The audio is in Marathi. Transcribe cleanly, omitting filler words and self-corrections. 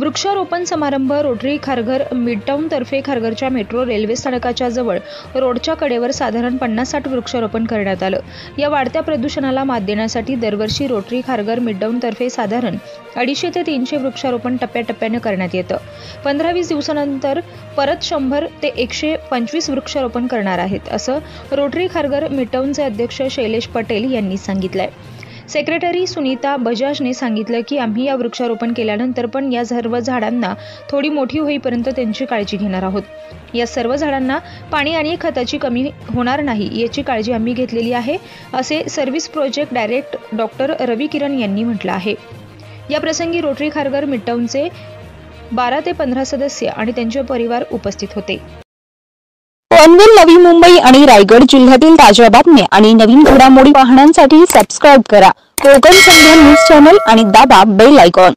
वृक्षारोपण समारंभ रोटरी खारघर मिडटाउन तर्फे खारघरच्या मेट्रो रेल्वे स्थानकाच्या जवळ रोडच्या कडेवर साधारण 50-60 वृक्षारोपण करण्यात आलं। या वाढत्या प्रदूषणाला मात देण्यासाठी दरवर्षी रोटरी खारघर मिडटाउन तर्फे साधारण 250 ते 300 वृक्षारोपण टप्प्याटप्प्याने करण्यात येतं। 15-20 दिवसानंतर परत 100 ते 125 वृक्षारोपण करणार आहेत, असं रोटरी खारघर मिडटाउनचे अध्यक्ष शैलेश पटेल यांनी सांगितलंय। सेक्रेटरी सुनीता बजाजने सांगितलं की आम्ही या वृक्षारोपण केल्यानंतर पण या सर्व झाडांना थोडी मोठी होईपर्यंत त्यांची काळजी घेणार आहोत। या सर्व झाडांना पाणी आणि खताची कमी होणार नाही याची काळजी आम्ही घेतलेली आहे, असे सर्व्हिस प्रोजेक्ट डायरेक्टर डॉक्टर रवी किरण यांनी म्हटलं आहे। या प्रसंगी रोटरी खारघर मिडटाउनचे 12 ते 15 सदस्य आणि त्यांचे परिवार उपस्थित होते। पनवेल, नवी मुंबई आणि रायगड जिल्ह्यातील ताज्या बातम्या आणि नवीन घडामोडी पाहण्यासाठी सबस्क्राइब करा कोकण संध्या न्यूज चॅनल आणि दाबा बेल आयकॉन।